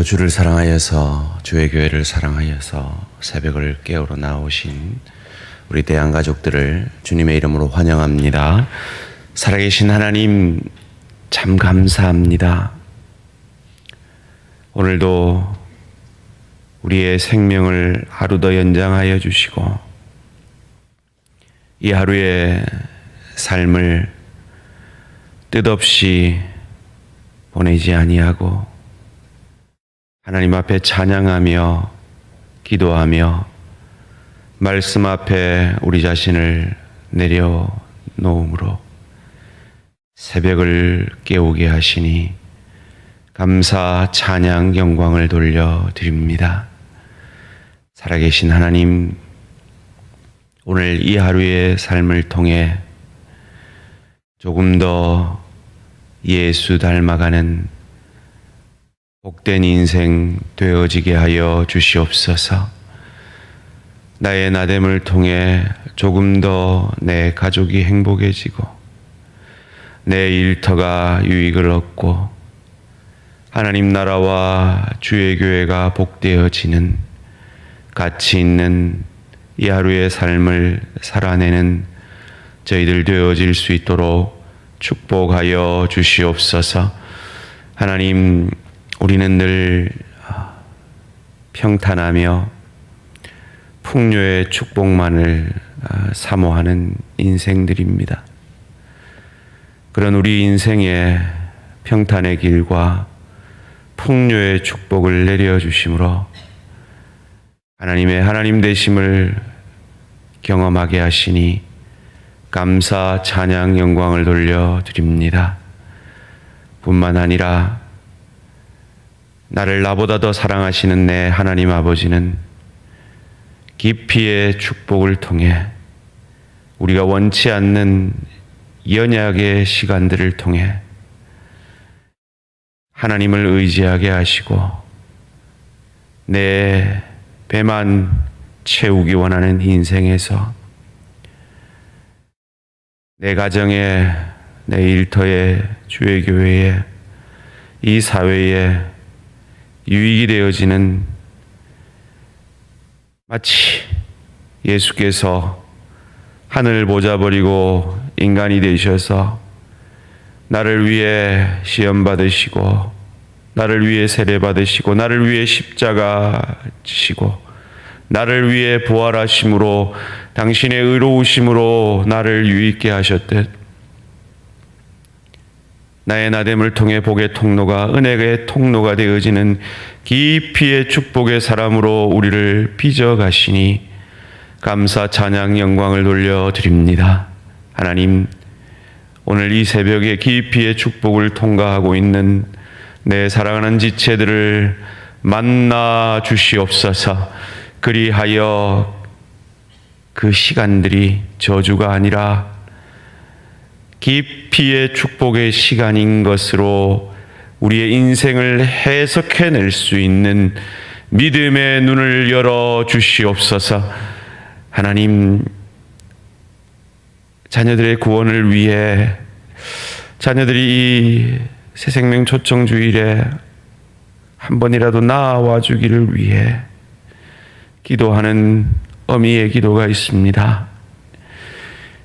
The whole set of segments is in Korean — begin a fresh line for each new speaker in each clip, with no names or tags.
주를 사랑하여서 주의 교회를 사랑하여서 새벽을 깨우러 나오신 우리 대한 가족들을 주님의 이름으로 환영합니다. 살아계신 하나님 참 감사합니다. 오늘도 우리의 생명을 하루 더 연장하여 주시고 이 하루의 삶을 뜻없이 보내지 아니하고 하나님 앞에 찬양하며 기도하며 말씀 앞에 우리 자신을 내려놓음으로 새벽을 깨우게 하시니 감사 찬양 영광을 돌려드립니다. 살아계신 하나님, 오늘 이 하루의 삶을 통해 조금 더 예수 닮아가는 복된 인생 되어지게 하여 주시옵소서. 나의 나됨을 통해 조금 더 내 가족이 행복해지고 내 일터가 유익을 얻고 하나님 나라와 주의 교회가 복되어지는 가치 있는 이 하루의 삶을 살아내는 저희들 되어질 수 있도록 축복하여 주시옵소서. 하나님, 우리는 늘 평탄하며 풍요의 축복만을 사모하는 인생들입니다. 그런 우리 인생의 평탄의 길과 풍요의 축복을 내려주심으로 하나님의 하나님 되심을 경험하게 하시니 감사, 찬양, 영광을 돌려드립니다. 뿐만 아니라 나를 나보다 더 사랑하시는 내 하나님 아버지는 깊이의 축복을 통해 우리가 원치 않는 연약의 시간들을 통해 하나님을 의지하게 하시고 내 배만 채우기 원하는 인생에서 내 가정에, 내 일터에, 주의 교회에, 이 사회에 유익이 되어지는 마치 예수께서 하늘 보좌 버리고 인간이 되셔서 나를 위해 시험 받으시고 나를 위해 세례 받으시고 나를 위해 십자가 지시고 나를 위해 부활하심으로 당신의 의로우심으로 나를 유익게 하셨듯 나의 나됨을 통해 복의 통로가 은혜의 통로가 되어지는 깊이의 축복의 사람으로 우리를 빚어가시니 감사 찬양 영광을 돌려드립니다. 하나님, 오늘 이 새벽에 깊이의 축복을 통과하고 있는 내 사랑하는 지체들을 만나 주시옵소서. 그리하여 그 시간들이 저주가 아니라 깊이의 축복의 시간인 것으로 우리의 인생을 해석해낼 수 있는 믿음의 눈을 열어 주시옵소서. 하나님, 자녀들의 구원을 위해 자녀들이 이 새생명 초청주일에 한 번이라도 나와 주기를 위해 기도하는 어미의 기도가 있습니다.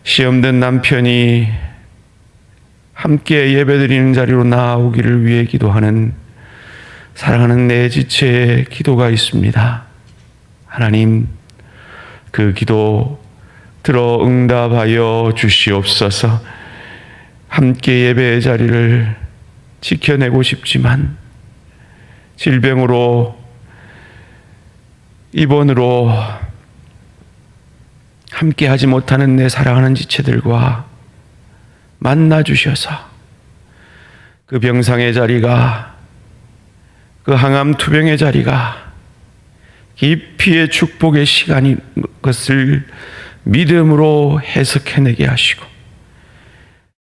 시험된 남편이 함께 예배드리는 자리로 나오기를 위해 기도하는 사랑하는 내 지체의 기도가 있습니다. 하나님, 그 기도 들어 응답하여 주시옵소서. 함께 예배의 자리를 지켜내고 싶지만 질병으로 입원으로 함께 하지 못하는 내 사랑하는 지체들과 만나 주셔서 그 병상의 자리가, 그 항암 투병의 자리가 깊이의 축복의 시간인 것을 믿음으로 해석해내게 하시고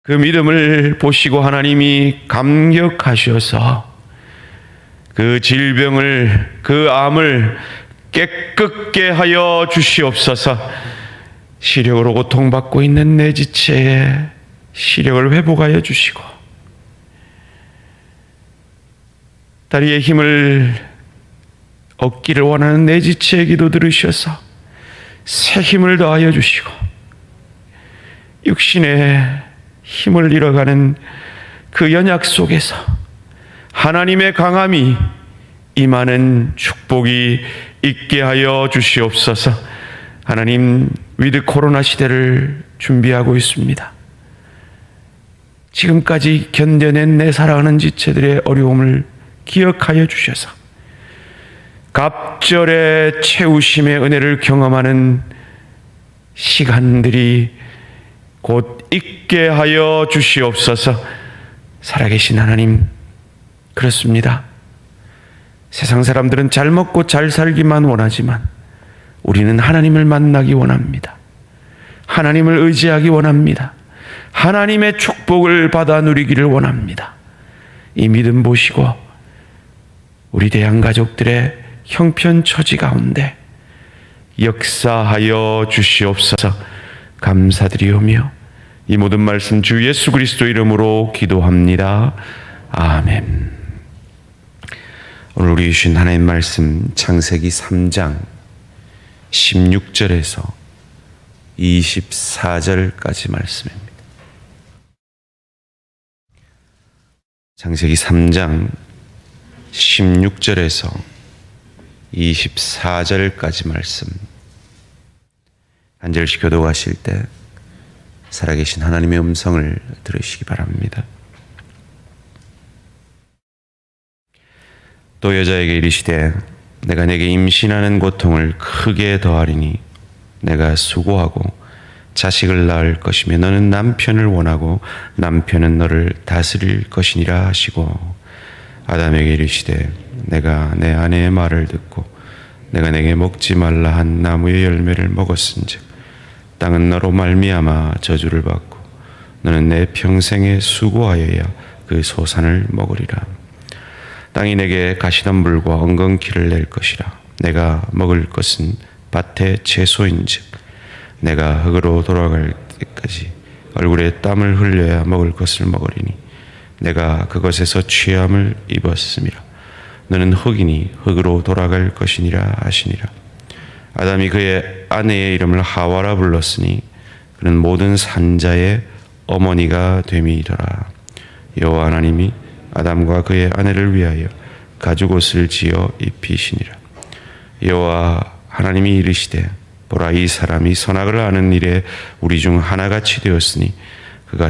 그 믿음을 보시고 하나님이 감격하셔서 그 질병을, 그 암을 깨끗게 하여 주시옵소서. 시력으로 고통받고 있는 내 지체의 시력을 회복하여 주시고 다리에 힘을 얻기를 원하는 내 지체의 기도 들으셔서 새 힘을 더하여 주시고, 육신의 힘을 잃어가는 그 연약 속에서 하나님의 강함이 임하는 축복이 있게 하여 주시옵소서. 하나님, 위드 코로나 시대를 준비하고 있습니다. 지금까지 견뎌낸 내 사랑하는 지체들의 어려움을 기억하여 주셔서 갑절의 채우심의 은혜를 경험하는 시간들이 곧 있게 하여 주시옵소서. 살아계신 하나님, 그렇습니다. 세상 사람들은 잘 먹고 잘 살기만 원하지만 우리는 하나님을 만나기 원합니다. 하나님을 의지하기 원합니다. 하나님의 축복을 받아 누리기를 원합니다. 이 믿음 보시고 우리 대한가족들의 형편처지 가운데 역사하여 주시옵소서. 감사드리오며 이 모든 말씀 주 예수 그리스도 이름으로 기도합니다. 아멘. 오늘 우리 주신 하나님 말씀 창세기 3장 16절에서 24절까지 말씀입니다. 창세기 3장 16절에서 24절까지 말씀, 한 절씩 교독하실 때 살아계신 하나님의 음성을 들으시기 바랍니다. 또 여자에게 이르시되 내가 내게 임신하는 고통을 크게 더하리니 내가 수고하고 자식을 낳을 것이며 너는 남편을 원하고 남편은 너를 다스릴 것이니라 하시고, 아담에게 이르시되 내가 내 아내의 말을 듣고 내가 내게 먹지 말라 한 나무의 열매를 먹었은즉 땅은 너로 말미암아 저주를 받고 너는 내 평생에 수고하여야 그 소산을 먹으리라. 땅이 내게 가시덤불과 엉겅퀴를 낼 것이라. 내가 먹을 것은 밭의 채소인즉 내가 흙으로 돌아갈 때까지 얼굴에 땀을 흘려야 먹을 것을 먹으리니 내가 그것에서 취함을 입었음이라. 너는 흙이니 흙으로 돌아갈 것이니라 하시니라. 아담이 그의 아내의 이름을 하와라 불렀으니 그는 모든 산자의 어머니가 됨이더라. 여호와 하나님이 아담과 그의 아내를 위하여 가죽옷을 지어 입히시니라. 여호와 하나님이 이르시되 보라, 이 사람이 선악을 아는 일에 우리 중 하나같이 되었으니 그가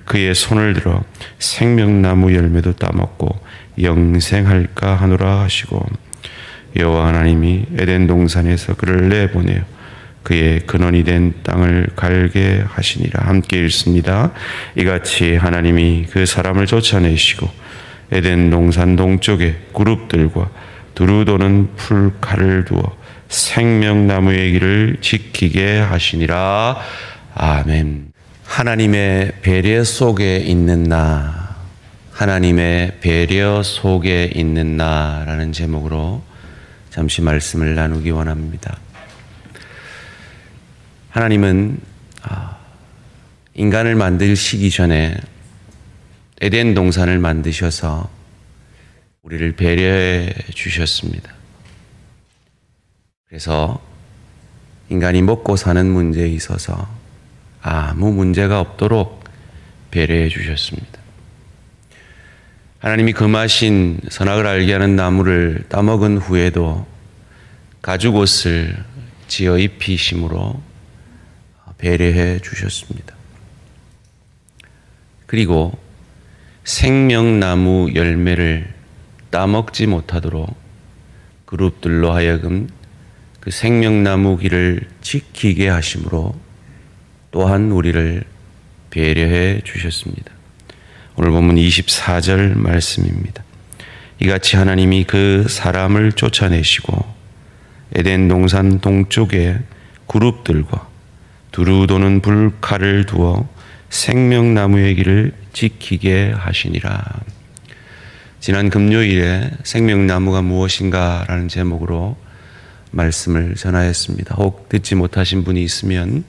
그의 손을 들어 생명나무 열매도 따먹고 영생할까 하노라 하시고, 여호와 하나님이 에덴 동산에서 그를 내보내어 그의 근원이 된 땅을 갈게 하시니라. 함께 읽습니다. 이같이 하나님이 그 사람을 쫓아내시고 에덴 동산 동쪽에 그룹들과 두루 도는 풀칼을 두어 생명나무의 길을 지키게 하시니라. 아멘. 하나님의 배려 속에 있는 나, 하나님의 배려 속에 있는 나라는 제목으로 잠시 말씀을 나누기 원합니다. 하나님은 인간을 만드시기 전에 에덴 동산을 만드셔서 우리를 배려해 주셨습니다. 그래서 인간이 먹고 사는 문제에 있어서 아무 문제가 없도록 배려해 주셨습니다. 하나님이 금하신 선악을 알게 하는 나무를 따먹은 후에도 가죽옷을 지어 입히심으로 배려해 주셨습니다. 그리고 생명나무 열매를 따먹지 못하도록 그룹들로 하여금 그 생명나무 길을 지키게 하심으로 또한 우리를 배려해 주셨습니다. 오늘 본문 24절 말씀입니다. 이같이 하나님이 그 사람을 쫓아내시고 에덴 동산 동쪽에 그룹들과 두루 도는 불칼을 두어 생명나무의 길을 지키게 하시니라. 지난 금요일에 생명나무가 무엇인가라는 제목으로 말씀을 전하였습니다. 혹 듣지 못하신 분이 있으면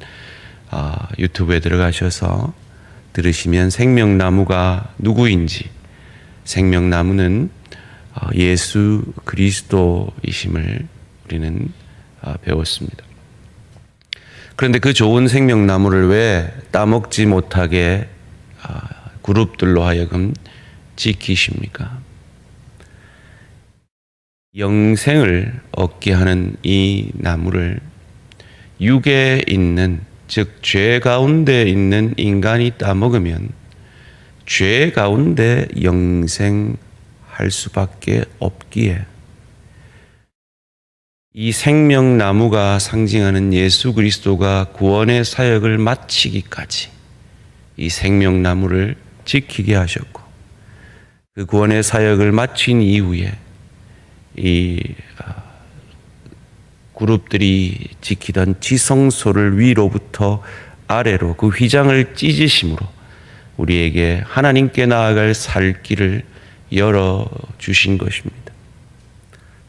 유튜브에 들어가셔서 들으시면 생명나무가 누구인지, 생명나무는 예수 그리스도이심을 우리는 배웠습니다. 그런데 그 좋은 생명나무를 왜 따먹지 못하게 그룹들로 하여금 지키십니까? 영생을 얻게 하는 이 나무를 육에 있는, 즉 죄 가운데 있는 인간이 따먹으면 죄 가운데 영생할 수밖에 없기에 이 생명나무가 상징하는 예수 그리스도가 구원의 사역을 마치기까지 이 생명나무를 지키게 하셨고, 그 구원의 사역을 마친 이후에 이 그룹들이 지키던 지성소를 위로부터 아래로 그 휘장을 찢으심으로 우리에게 하나님께 나아갈 살 길을 열어주신 것입니다.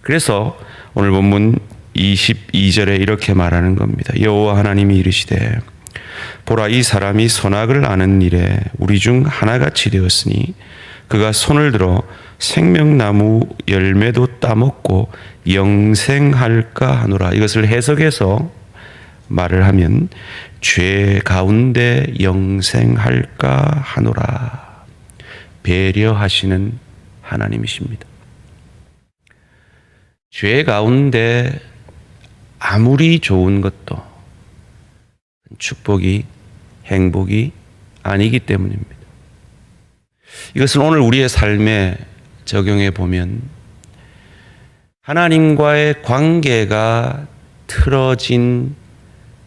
그래서 오늘 본문 22절에 이렇게 말하는 겁니다. 여호와 하나님이 이르시되 보라, 이 사람이 선악을 아는 일에 우리 중 하나같이 되었으니 그가 손을 들어 생명나무 열매도 따먹고 영생할까 하노라. 이것을 해석해서 말을 하면 죄 가운데 영생할까 하노라. 배려하시는 하나님이십니다. 죄 가운데 아무리 좋은 것도 축복이, 행복이 아니기 때문입니다. 이것은 오늘 우리의 삶에 적용해 보면 하나님과의 관계가 틀어진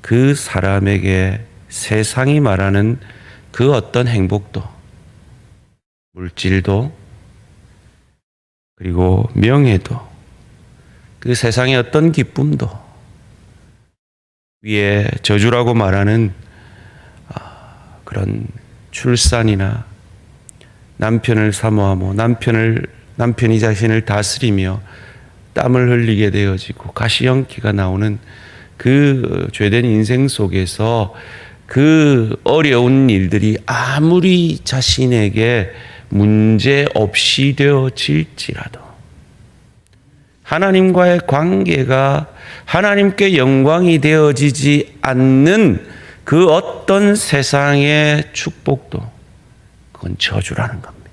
그 사람에게 세상이 말하는 그 어떤 행복도, 물질도, 그리고 명예도, 그 세상의 어떤 기쁨도, 위에 저주라고 말하는 그런 출산이나 남편을 사모하며 남편이 자신을 다스리며 땀을 흘리게 되어지고 가시연기가 나오는 그 죄된 인생 속에서 그 어려운 일들이 아무리 자신에게 문제 없이 되어질지라도 하나님과의 관계가 하나님께 영광이 되어지지 않는 그 어떤 세상의 축복도 그건 저주라는 겁니다.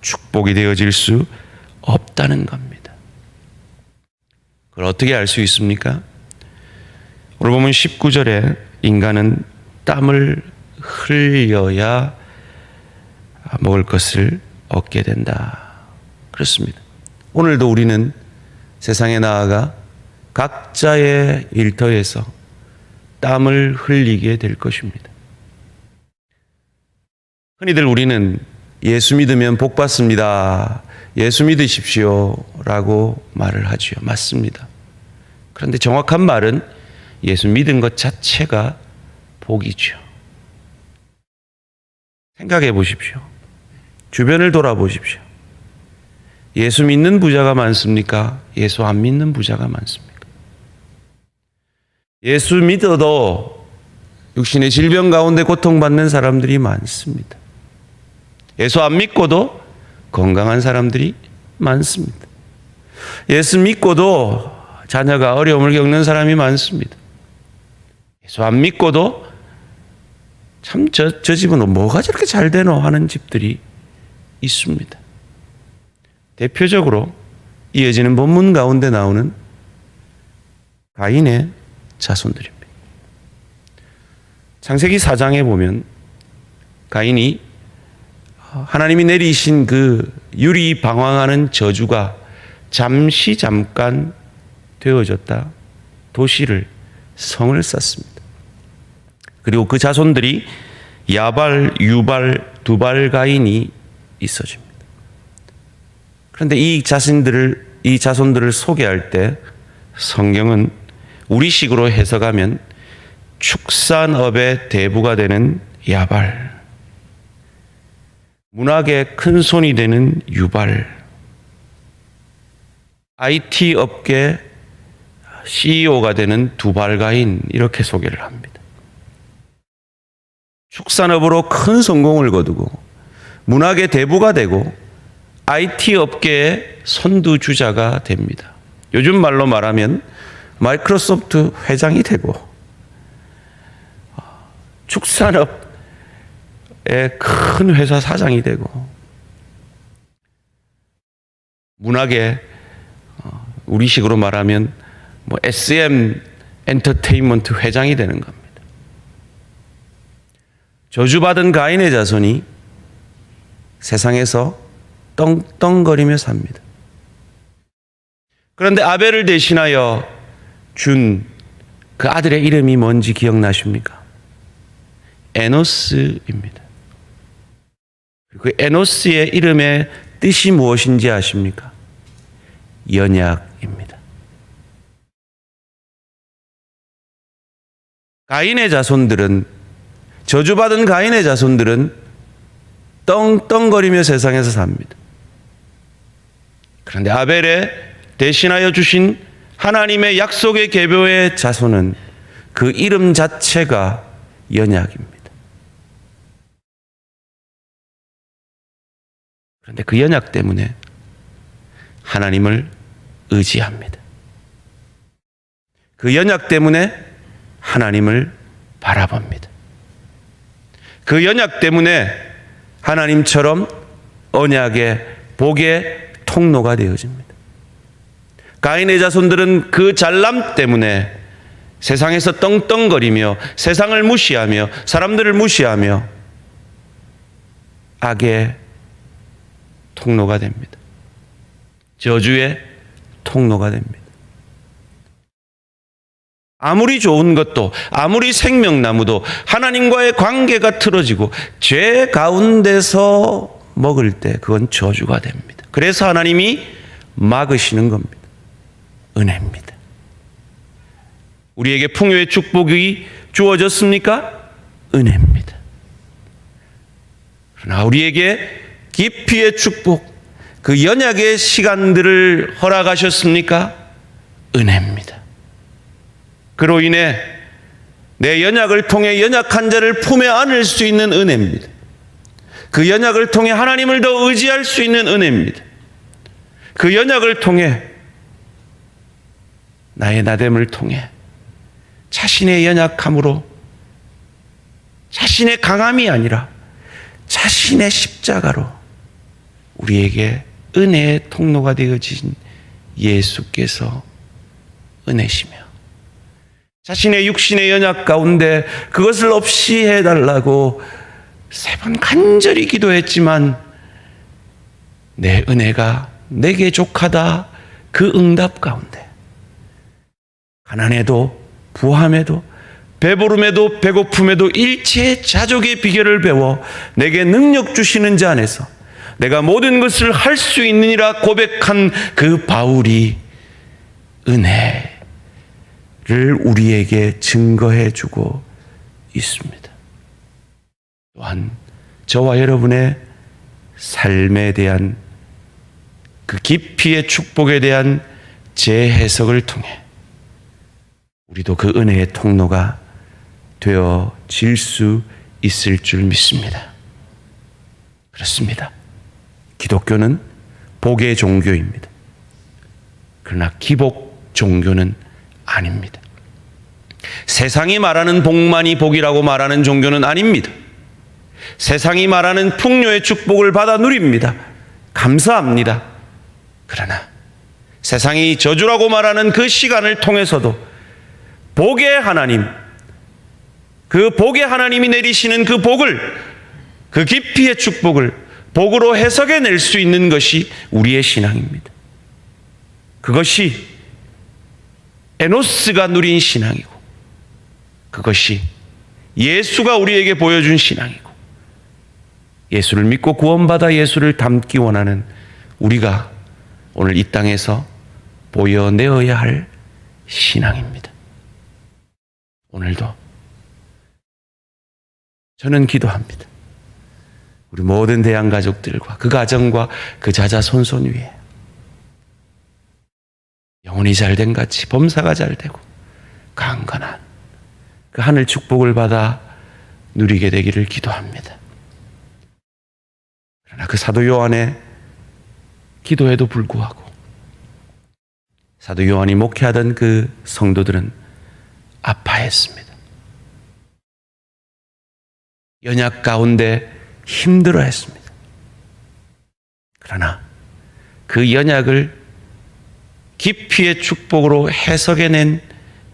축복이 되어질 수 없다는 겁니다. 그걸 어떻게 알 수 있습니까? 오늘 보면 19절에 인간은 땀을 흘려야 먹을 것을 얻게 된다. 그렇습니다. 오늘도 우리는 세상에 나아가 각자의 일터에서 땀을 흘리게 될 것입니다. 흔히들 우리는 예수 믿으면 복 받습니다. 예수 믿으십시오. 라고 말을 하지요. 맞습니다. 그런데 정확한 말은 예수 믿은 것 자체가 복이죠. 생각해 보십시오. 주변을 돌아보십시오. 예수 믿는 부자가 많습니까? 예수 안 믿는 부자가 많습니까? 예수 믿어도 육신의 질병 가운데 고통받는 사람들이 많습니다. 예수 안 믿고도 건강한 사람들이 많습니다. 예수 믿고도 자녀가 어려움을 겪는 사람이 많습니다. 예수 안 믿고도 참 저 집은 뭐가 저렇게 잘 되노 하는 집들이 있습니다. 대표적으로 이어지는 본문 가운데 나오는 가인의 자손들입니다. 창세기 4장에 보면 가인이 하나님이 내리신 그 유리방황하는 저주가 잠깐 되어졌다. 도시를, 성을 쌓습니다. 그리고 그 자손들이 야발, 유발, 두발 가인이 있어집니다. 그런데 이 자손들을 소개할 때 성경은 우리식으로 해석하면 축산업의 대부가 되는 야발, 문학의 큰 손이 되는 유발, IT 업계 CEO가 되는 두발가인, 이렇게 소개를 합니다. 축산업으로 큰 성공을 거두고 문학의 대부가 되고 IT 업계의 선두주자가 됩니다. 요즘 말로 말하면 마이크로소프트 회장이 되고 축산업의 큰 회사 사장이 되고 문학의 우리식으로 말하면 SM 엔터테인먼트 회장이 되는 겁니다. 저주받은 가인의 자손이 세상에서 떵떵거리며 삽니다. 그런데 아벨을 대신하여 준 그 아들의 이름이 뭔지 기억나십니까? 에노스입니다. 그 에노스의 이름의 뜻이 무엇인지 아십니까? 연약입니다. 가인의 자손들은, 저주받은 가인의 자손들은 떵떵거리며 세상에서 삽니다. 그런데 아벨에 대신하여 주신 하나님의 약속의 계보의 자손은 그 이름 자체가 연약입니다. 그런데 그 연약 때문에 하나님을 의지합니다. 그 연약 때문에 하나님을 바라봅니다. 그 연약 때문에 하나님처럼 언약의 복의 통로가 되어집니다. 가인의 자손들은 그 잘남 때문에 세상에서 떵떵거리며 세상을 무시하며 사람들을 무시하며 악의 통로가 됩니다. 저주의 통로가 됩니다. 아무리 좋은 것도, 아무리 생명나무도 하나님과의 관계가 틀어지고 죄 가운데서 먹을 때 그건 저주가 됩니다. 그래서 하나님이 막으시는 겁니다. 은혜입니다. 우리에게 풍요의 축복이 주어졌습니까? 은혜입니다. 그러나 우리에게 깊이의 축복, 그 연약의 시간들을 허락하셨습니까? 은혜입니다. 그로 인해 내 연약을 통해 연약한 자를 품에 안을 수 있는 은혜입니다. 그 연약을 통해 하나님을 더 의지할 수 있는 은혜입니다. 그 연약을 통해 나의 나됨을 통해 자신의 연약함으로 자신의 강함이 아니라 자신의 십자가로 우리에게 은혜의 통로가 되어진 예수께서 은혜시며 자신의 육신의 연약 가운데 그것을 없이 해달라고 3번 간절히 기도했지만 내 은혜가 내게 족하다 그 응답 가운데 가난에도 부함에도 배부름에도 배고픔에도 일체의 자족의 비결을 배워 내게 능력 주시는 자 안에서 내가 모든 것을 할 수 있느니라 고백한 그 바울이 은혜를 우리에게 증거해 주고 있습니다. 또한 저와 여러분의 삶에 대한 그 깊이의 축복에 대한 재해석을 통해 우리도 그 은혜의 통로가 되어질 수 있을 줄 믿습니다. 그렇습니다. 기독교는 복의 종교입니다. 그러나 기복 종교는 아닙니다. 세상이 말하는 복만이 복이라고 말하는 종교는 아닙니다. 세상이 말하는 풍요의 축복을 받아 누립니다. 감사합니다. 그러나 세상이 저주라고 말하는 그 시간을 통해서도 복의 하나님, 그 복의 하나님이 내리시는 그 복을, 그 깊이의 축복을 복으로 해석해낼 수 있는 것이 우리의 신앙입니다. 그것이 에노스가 누린 신앙이고 그것이 예수가 우리에게 보여준 신앙이고 예수를 믿고 구원받아 예수를 닮기 원하는 우리가 오늘 이 땅에서 보여내어야 할 신앙입니다. 오늘도 저는 기도합니다. 우리 모든 대한 가족들과 그 가정과 그 자자손손 위에 영혼이 잘된 같이 범사가 잘되고 강건한 그 하늘 축복을 받아 누리게 되기를 기도합니다. 그러나 그 사도 요한의 기도에도 불구하고 사도 요한이 목회하던 그 성도들은 아파했습니다. 연약 가운데 힘들어했습니다. 그러나 그 연약을 깊이의 축복으로 해석해낸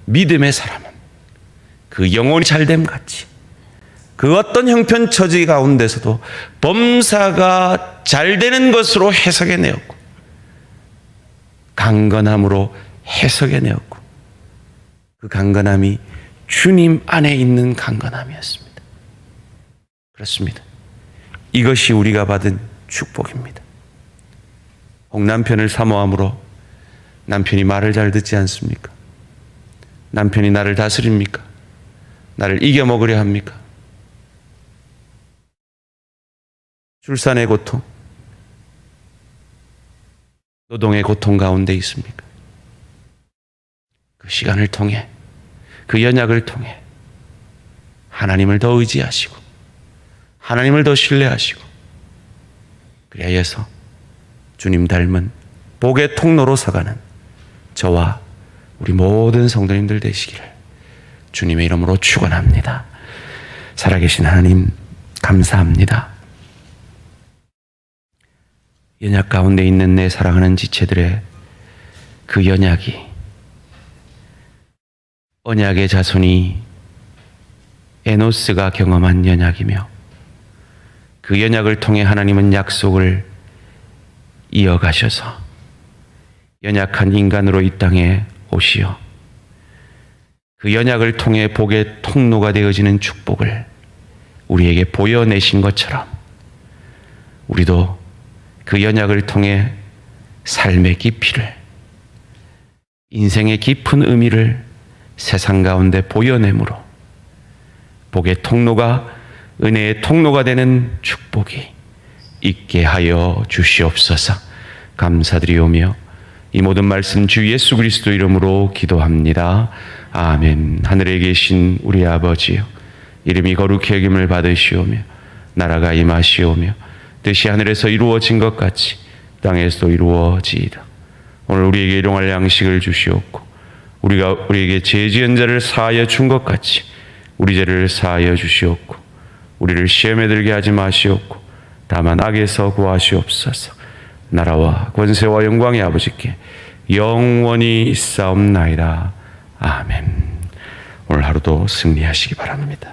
믿음의 사람은 그 영혼이 잘됨 같이 그 어떤 형편처지 가운데서도 범사가 잘 되는 것으로 해석해내었고 강건함으로 해석해내었고 그 강건함이 주님 안에 있는 강건함이었습니다. 그렇습니다. 이것이 우리가 받은 축복입니다. 혹 남편을 사모함으로 남편이 말을 잘 듣지 않습니까? 남편이 나를 다스립니까? 나를 이겨먹으려 합니까? 출산의 고통, 노동의 고통 가운데 있습니까? 그 시간을 통해, 그 연약을 통해 하나님을 더 의지하시고 하나님을 더 신뢰하시고 그리하여서 주님 닮은 복의 통로로 서가는 저와 우리 모든 성도님들 되시기를 주님의 이름으로 축원합니다. 살아계신 하나님 감사합니다. 연약 가운데 있는 내 사랑하는 지체들의 그 연약이 언약의 자손이 에노스가 경험한 연약이며 그 연약을 통해 하나님은 약속을 이어가셔서 연약한 인간으로 이 땅에 오시어 그 연약을 통해 복의 통로가 되어지는 축복을 우리에게 보여내신 것처럼 우리도 그 연약을 통해 삶의 깊이를, 인생의 깊은 의미를 세상 가운데 보여내므로 복의 통로가, 은혜의 통로가 되는 축복이 있게 하여 주시옵소서. 감사드리오며 이 모든 말씀 주 예수 그리스도 이름으로 기도합니다. 아멘. 하늘에 계신 우리 아버지여, 이름이 거룩히 여김을 받으시오며 나라가 임하시오며 뜻이 하늘에서 이루어진 것 같이 땅에서도 이루어지이다. 오늘 우리에게 일용할 양식을 주시옵고 우리가 우리에게 죄 지은 자를 사하여 준 것 같이 우리 죄를 사하여 주시옵고 우리를 시험에 들게 하지 마시옵고 다만 악에서 구하시옵소서. 나라와 권세와 영광의 아버지께 영원히 있사옵나이다. 아멘. 오늘 하루도 승리하시기 바랍니다.